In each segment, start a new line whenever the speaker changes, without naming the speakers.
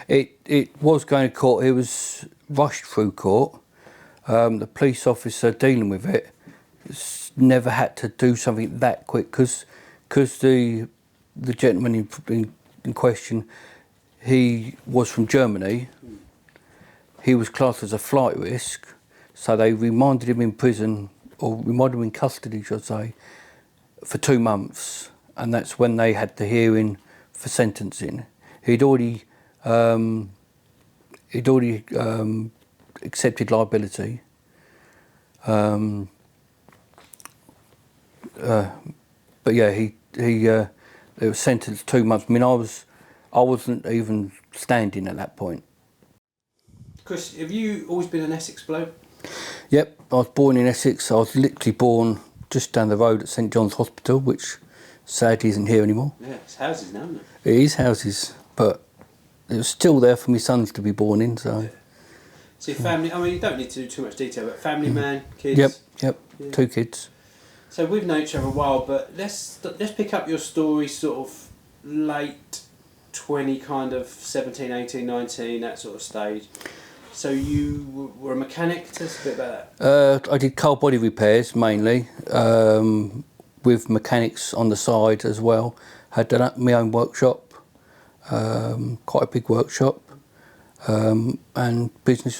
It was going to court. It was rushed through court. The police officer dealing with it never had to do something that quick because the gentleman in question, he was from Germany. He was classed as a flight risk, so they remanded him in prison, or remanded him in custody, should I say, for 2 months, and that's when they had the hearing for sentencing. He'd already accepted liability. But yeah, he was sentenced 2 months. I mean, I wasn't even standing at that point.
Chris, have you always been an Essex bloke?
Yep, I was born in Essex. I was literally born just down the road at St John's Hospital, which sadly isn't here anymore.
Yeah, it's houses now, isn't it?
It is houses, but it was still there for my sons to be born in, so...
Yeah. So your family, I mean, you don't need to do too much detail, but family man, kids?
Yep,
yeah.
2 kids.
So we've known each other a while, but let's pick up your story sort of late 20, kind of 17, 18, 19, that sort of stage. So you were a mechanic, tell us a bit about that.
I did car body repairs mainly, with mechanics on the side as well. Had done my own workshop, quite a big workshop, and business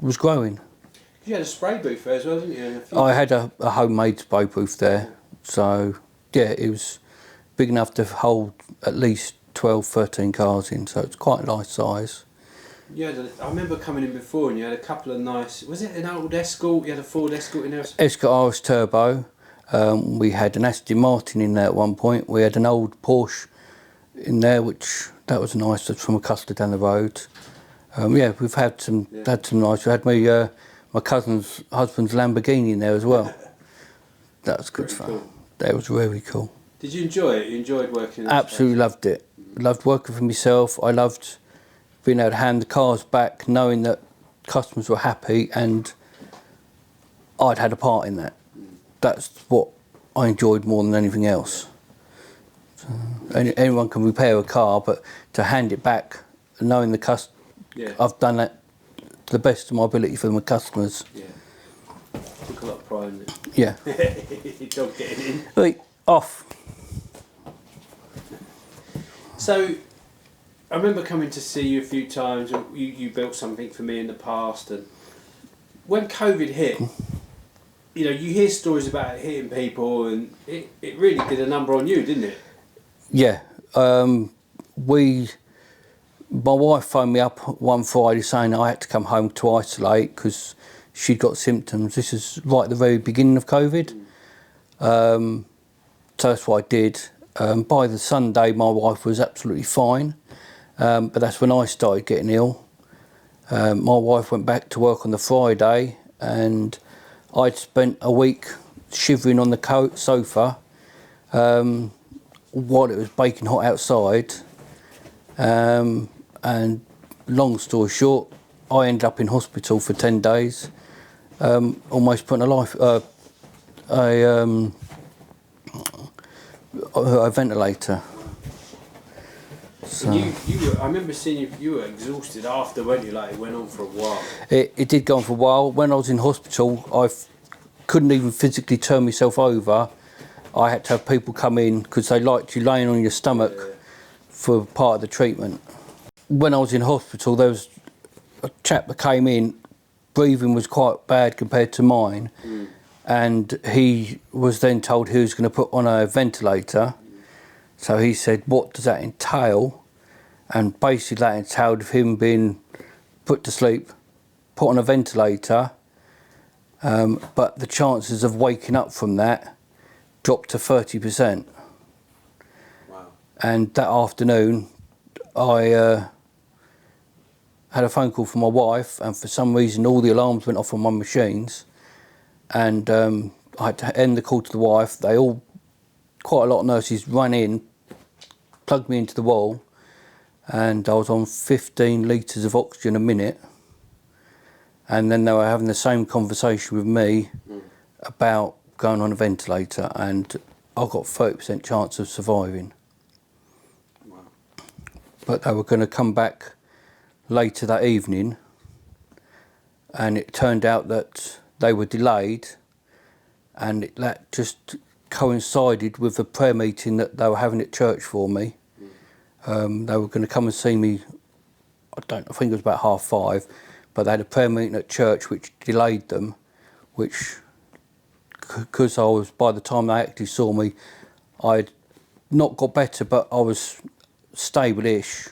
was growing.
You had a spray booth there as well, didn't you?
I had a homemade spray booth there, so yeah, it was big enough to hold at least 12, 13 cars in, so it's quite a nice size.
I remember coming in before and you had a couple of nice, was it an old Escort? You had a Ford Escort in there?
Escort RS Turbo. We had an Aston Martin in there at one point. We had an old Porsche in there, which that was nice. That's from a customer down the road. Yeah, we've had some nice. We had my cousin's husband's Lamborghini in there as well. That was good fun. Cool. That was really cool.
Did you enjoy it? You enjoyed working?
Absolutely loved it. Loved working for myself. I loved being able to hand the cars back, knowing that customers were happy and I'd had a part in that. That's what I enjoyed more than anything else. So, anyone can repair a car, but to hand it back, knowing I've done that to the best of my ability for my customers.
Yeah. Took a lot of pride in it.
Yeah.
Dog getting in.
Right, off.
So, I remember coming to see you a few times. You built something for me in the past, and when COVID hit, you know, you hear stories about it hitting people, and it really did a number on you, didn't it?
Yeah. My wife phoned me up one Friday saying I had to come home to isolate because she'd got symptoms. This is right at the very beginning of COVID. So that's what I did. By the Sunday, my wife was absolutely fine. But that's when I started getting ill. My wife went back to work on the Friday and I'd spent a week shivering on the sofa while it was baking hot outside. And long story short, I ended up in hospital for 10 days, almost putting a ventilator.
So. I remember seeing you were exhausted after, weren't you? Like, it went on for a while.
It did go on for a while. When I was in hospital, I couldn't even physically turn myself over. I had to have people come in because they liked you laying on your stomach for part of the treatment. When I was in hospital, there was a chap that came in, breathing was quite bad compared to mine, and he was then told he was going to put on a ventilator. So he said, what does that entail? And basically that entailed him being put to sleep, put on a ventilator, but the chances of waking up from that dropped to 30%.
Wow.
And that afternoon, I had a phone call from my wife, and for some reason all the alarms went off on my machines, and I had to end the call to the wife. Quite a lot of nurses ran in, plugged me into the wall, and I was on 15 litres of oxygen a minute. And then they were having the same conversation with me about going on a ventilator, and I got 30% chance of surviving.
Wow.
But they were going to come back later that evening, and it turned out that they were delayed, and that just coincided with the prayer meeting that they were having at church for me. They were going to come and see me, I think it was about 5:30, but they had a prayer meeting at church which delayed them, which, because I was, by the time they actually saw me, I'd not got better, but I was stable-ish.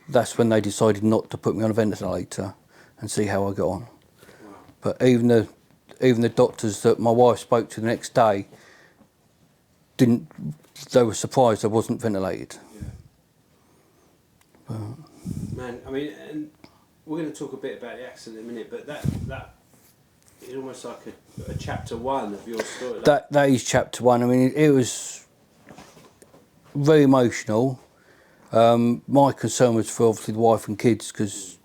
That's when they decided not to put me on a ventilator and see how I got on. Wow. But even the doctors that my wife spoke to the next day they were surprised I wasn't ventilated.
Yeah. Man, I mean, and we're going to talk a bit about the accident in a minute, but that is almost like a chapter one of your story.
That is chapter one. I mean, it was very emotional. My concern was for obviously the wife and kids, because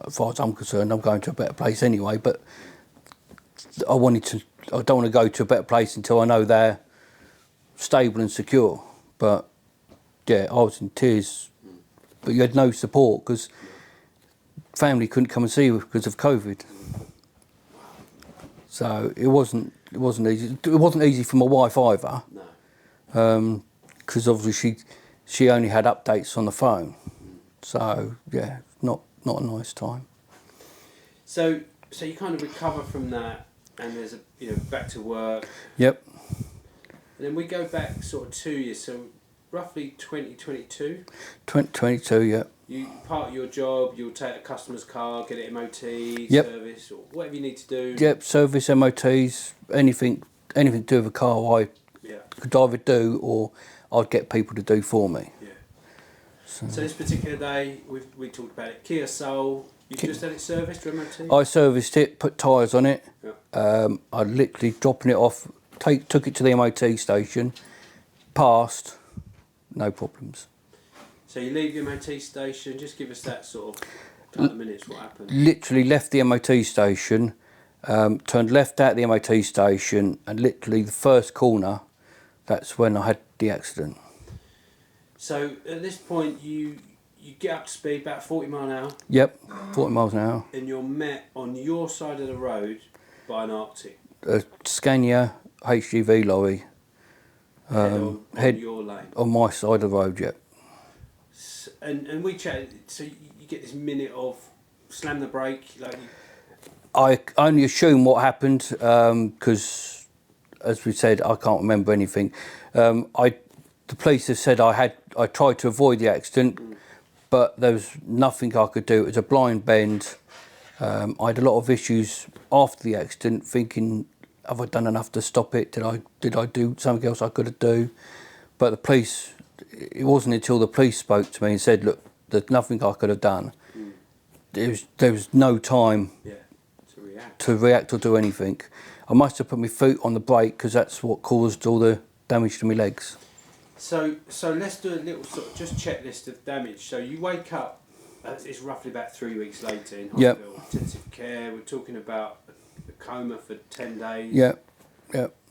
as far as I'm concerned, I'm going to a better place anyway, but I don't want to go to a better place until I know they're stable and secure. But yeah, I was in tears, but you had no support because family couldn't come and see you because of COVID. So it wasn't easy. It wasn't easy for my wife either.
No.
Because obviously she only had updates on the phone. So yeah, not a nice time.
So you kind of recover from that, and there's back to work.
Yep.
And then we go back sort of 2 years, so roughly 2022.
2022, yeah.
You part of your job, you'll take a customer's car, get it MOT,
Yep.
service, or whatever you need to do.
Yep, service, MOTs, anything to do with a car I could either do or I'd get people to do for me.
Yeah. So this particular day, we talked about it, Kia Soul, you just had it serviced or MOT?
I serviced it, put tyres on it.
Yeah.
I literally dropping it off, took it to the MOT station, passed, no problems.
So you leave the MOT station, just give us that sort of couple of minutes, what happened?
Literally left the MOT station, turned left out the MOT station, and literally the first corner, that's when I had the accident.
So at this point you get up to speed, about 40 mile an hour.
Yep, 40 miles an hour.
And you're met on your side of the road by an Arctic.
A Scania HGV lorry.
On your lane.
On my side of the road, yep.
And we chatted, so you get this minute of slam the brake, like.
I only assume what happened because, as we said, I can't remember anything. The police have said I tried to avoid the accident, but there was nothing I could do. It was a blind bend. I had a lot of issues after the accident, thinking, have I done enough to stop it? Did I do something else I could do? But the police. It wasn't until the police spoke to me and said, look, there's nothing I could have done. There was no time to react or do anything. I must have put my foot on the brake because that's what caused all the damage to my legs.
So let's do a little sort of just checklist of damage. So you wake up, it's roughly about 3 weeks later in hospital, intensive care. We're talking about a coma for 10 days.
Yep.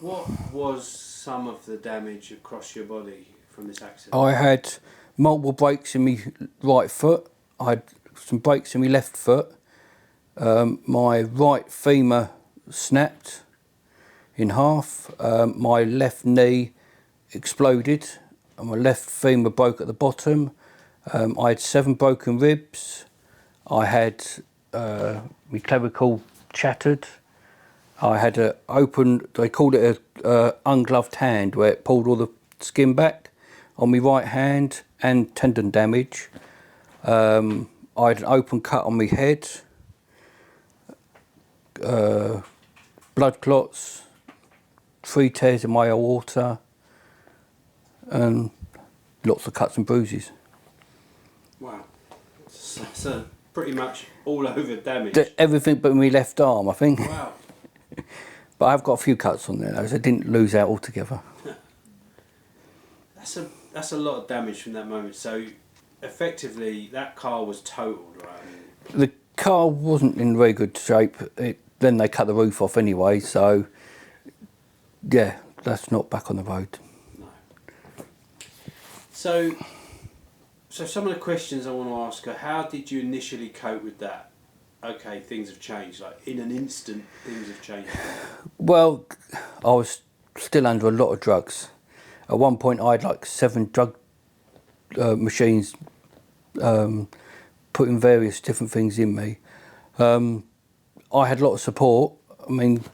What was some of the damage across your body from this accident?
I had multiple breaks in my right foot. I had some breaks in my left foot. My right femur snapped in half. My left knee exploded and my left femur broke at the bottom. I had 7 broken ribs. I had my clavicle shattered. I had they called it a ungloved hand, where it pulled all the skin back on my right hand, and tendon damage. I had an open cut on my head, blood clots, 3 tears in my aorta, and lots of cuts and bruises.
Wow. So pretty much all over damage.
Everything but my left arm, I think.
Wow.
But I've got a few cuts on there, so I didn't lose out altogether.
That's a lot of damage from that moment. So effectively that car was totaled, right?
The car wasn't in very good shape. Then they cut the roof off anyway, so yeah, that's not back on the road.
No. So So some of the questions I want to ask are, how did you initially cope with that? Okay, things have changed. Like in an instant, things have changed.
Well, I was still under a lot of drugs. At one point, I had like 7 drug machines putting various different things in me. I had a lot of support. I mean,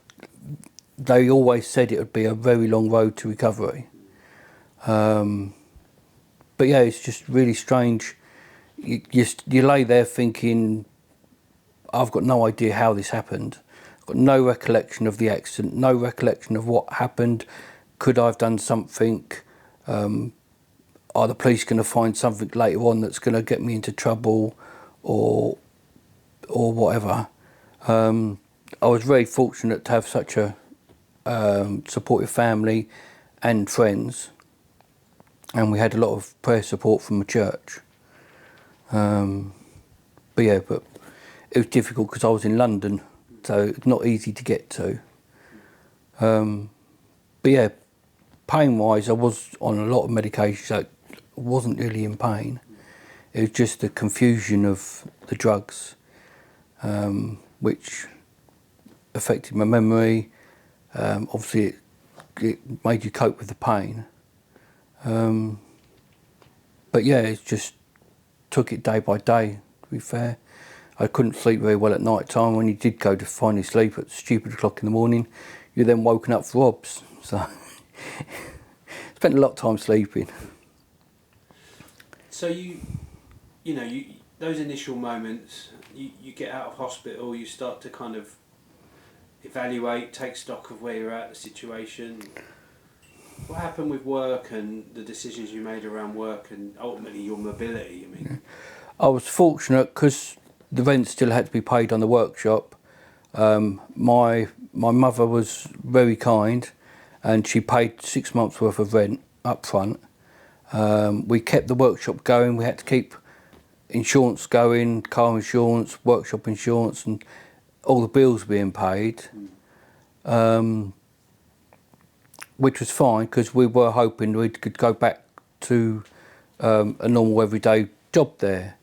they always said it would be a very long road to recovery. But yeah, it's just really strange. You lay there thinking, I've got no idea how this happened. I've got no recollection of the accident, no recollection of what happened. Could I have done something? Are the police going to find something later on that's going to get me into trouble, or whatever? I was very fortunate to have such a supportive family and friends, and we had a lot of prayer support from the church. But it was difficult because I was in London, so it's not easy to get to. But yeah, pain-wise, I was on a lot of medication, so I wasn't really in pain. It was just the confusion of the drugs, which affected my memory. Obviously, it made you cope with the pain. But yeah, it just took it day by day, to be fair. I couldn't sleep very well at night time. When you did go to finally sleep at stupid o'clock in the morning, you're then woken up for robs. So spent a lot of time sleeping.
So you those initial moments, you get out of hospital, you start to kind of evaluate, take stock of where you're at, the situation. What happened with work and the decisions you made around work and ultimately your mobility? I mean,
I was fortunate because the rent still had to be paid on the workshop. My mother was very kind, and she paid 6 months' worth of rent up front. We kept the workshop going. We had to keep insurance going, car insurance, workshop insurance, and all the bills being paid. Which was fine because we were hoping we could go back to a normal everyday job there.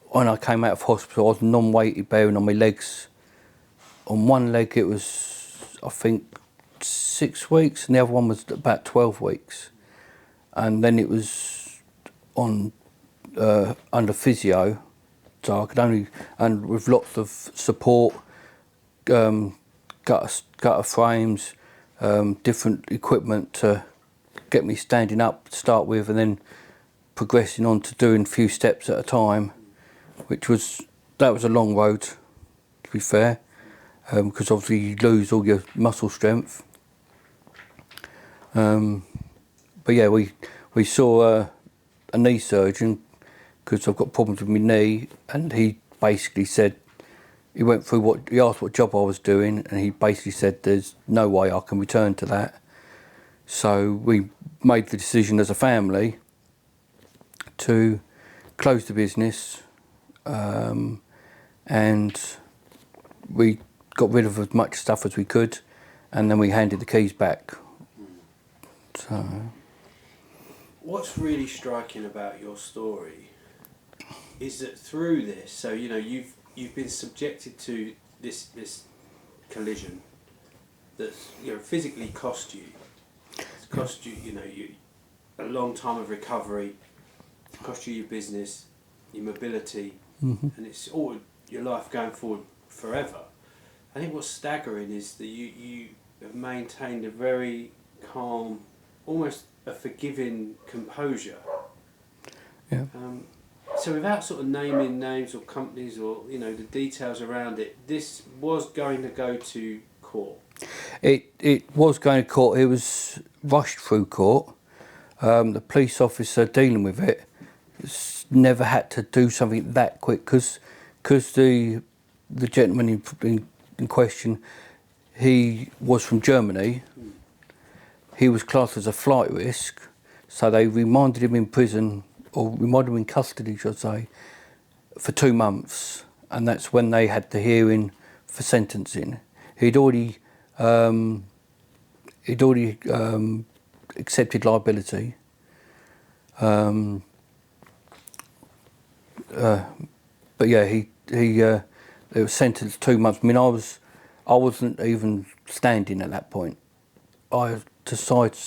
When I came out of hospital, I was non-weighted bearing on my legs. On one leg it was, I think, 6 weeks, and the other one was about 12 weeks. And then it was on under physio, so I could only, and with lots of support, gutter frames, different equipment to get me standing up to start with, and then progressing on to doing a few steps at a time, that was a long road, to be fair, because obviously you lose all your muscle strength. But yeah, we saw a knee surgeon because I've got problems with my knee, and he basically said, he went through he asked what job I was doing, and he basically said there's no way I can return to that. So we made the decision as a family to close the business, and we got rid of as much stuff as we could, and then we handed the keys back. So,
what's really striking about your story is that through this, so you've been subjected to this collision that's physically cost you. It's cost you a long time of recovery. It's cost you your business, your mobility, and it's all your life going forward forever. I think what's staggering is that you have maintained a very calm, almost a forgiving composure.
yeah.
So without sort of naming names or companies or the details around it, this was going to go to court.
It was going to court. It was rushed through court. The police officer dealing with it never had to do something that quick because the gentleman in question, he was from Germany. He was classed as a flight risk, so they remanded him in prison, or remanded him in custody, should I say, for 2 months, and that's when they had the hearing for sentencing. He'd already accepted liability, Um, but yeah, he was sentenced 2 months. I mean, I wasn't even standing at that point. I had to side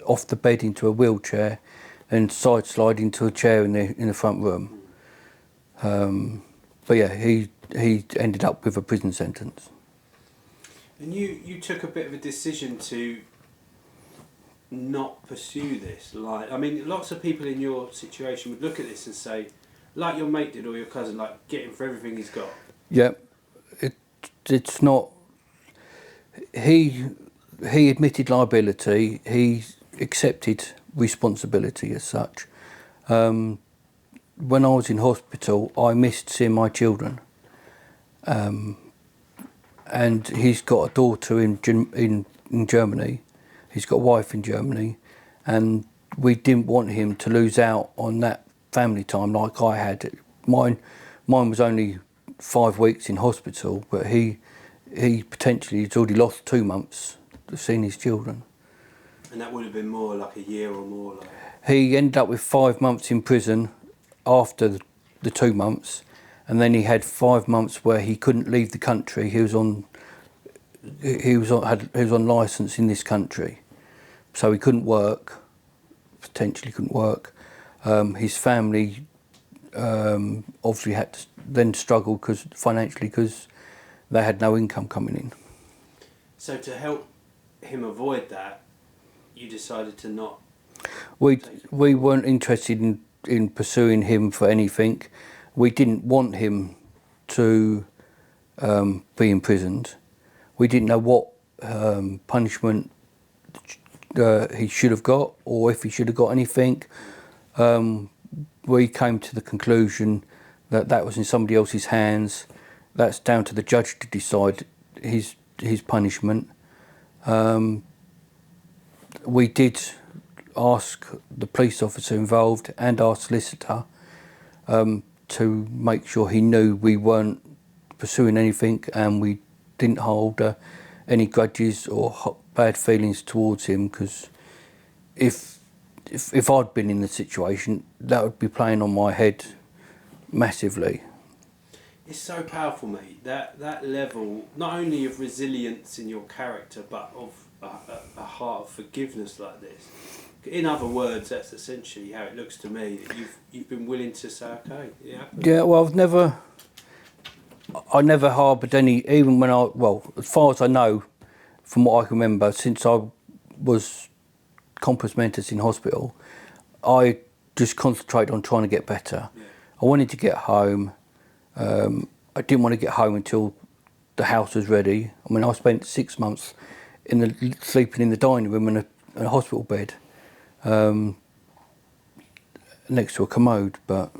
off the bed into a wheelchair and side slide into a chair in the front room. But yeah, he ended up with a prison sentence.
And you took a bit of a decision to not pursue this. Like, I mean, lots of people in your situation would look at this and say, like your mate did or your cousin, like, get him for everything he's got.
Yeah, it's not. He admitted liability. He accepted responsibility as such. When I was in hospital, I missed seeing my children. And he's got a daughter in Germany. He's got a wife in Germany, and we didn't want him to lose out on that family time like I had. Mine was only 5 weeks in hospital, but he potentially has already lost 2 months of seeing his children.
And that would have been more like a year or more. Like.
He ended up with 5 months in prison after the 2 months, and then he had 5 months where he couldn't leave the country. He was on licence in this country, so he couldn't work. Potentially couldn't work. His family obviously had to then struggle financially because they had no income coming in.
So to help him avoid that, you decided to not.
We weren't interested in pursuing him for anything. We didn't want him to be imprisoned. We didn't know what punishment he should have got, or if he should have got anything. We came to the conclusion that was in somebody else's hands. That's down to the judge to decide his punishment. We did ask the police officer involved and our solicitor to make sure he knew we weren't pursuing anything, and we didn't hold any grudges or bad feelings towards him, because if I'd been in the situation, that would be playing on my head massively.
It's so powerful, mate. That level, not only of resilience in your character, but of a heart of forgiveness like this. In other words, that's essentially how it looks to me. That you've been willing to say, okay, it happened.
Yeah, well, I never harboured any, even when as far as I know, from what I can remember, since I was compos mentis in hospital, I just concentrated on trying to get better.
Yeah.
I wanted to get home. I didn't want to get home until the house was ready. I mean, I spent 6 months sleeping in the dining room in a hospital bed, next to a commode, but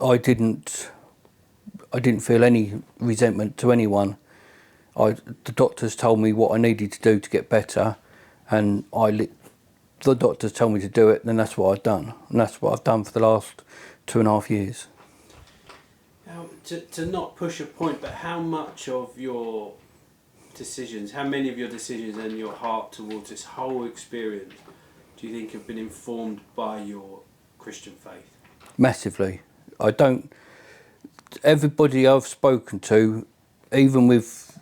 I didn't feel any resentment to anyone. The doctors told me what I needed to do to get better, and the doctors told me to do it, then that's what I've done. And that's what I've done for the last 2.5 years.
Now, to not push a point, but how much of your decisions, how many of your decisions and your heart towards this whole experience do you think have been informed by your Christian faith?
Massively. Everybody I've spoken to, even with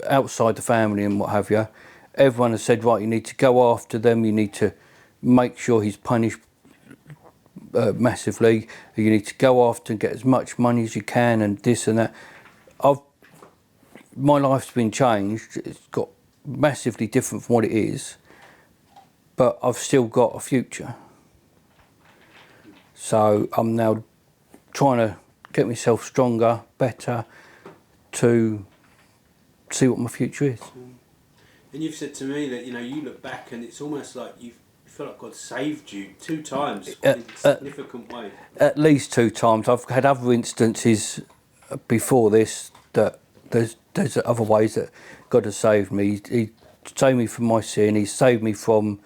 outside the family and what have you, everyone has said, right, you need to go after them, you need to make sure he's punished massively, you need to go after and get as much money as you can, and this and that. My life's been changed, it's got massively different from what it is, but I've still got a future. So I'm now trying to get myself stronger, better, to see what my future is.
And you've said to me that, you look back and it's almost like you feel like God saved you 2 times in significant ways.
At least 2 times. I've had other instances before this that there's other ways that God has saved me. He saved me from my sin. He saved me from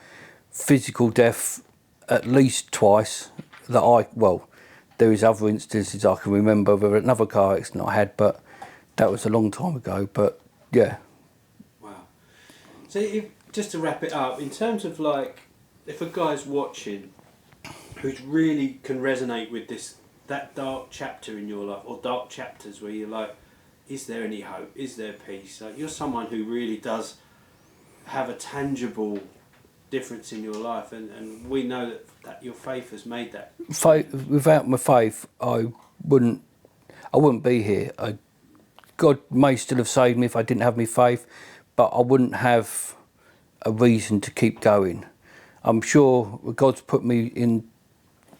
physical death at least twice. There is other instances I can remember of another car accident I had, but that was a long time ago. But yeah.
Wow. So just to wrap it up, in terms of like, if a guy's watching who's really can resonate with that dark chapter in your life, or dark chapters where you're like, is there any hope? Is there peace? Like, you're someone who really does have a tangible difference in your life, and we know that your faith has made that.
Without my faith, I wouldn't be here. God may still have saved me if I didn't have my faith, but I wouldn't have a reason to keep going. I'm sure God's put me in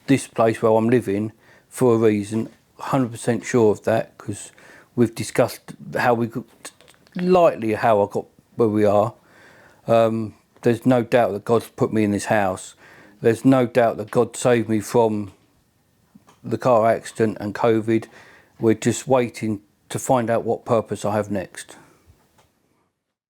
this place where I'm living for a reason. 100% sure of that, because we've discussed how I got where we are. There's no doubt that God's put me in this house. There's no doubt that God saved me from the car accident and COVID. We're just waiting to find out what purpose I have next.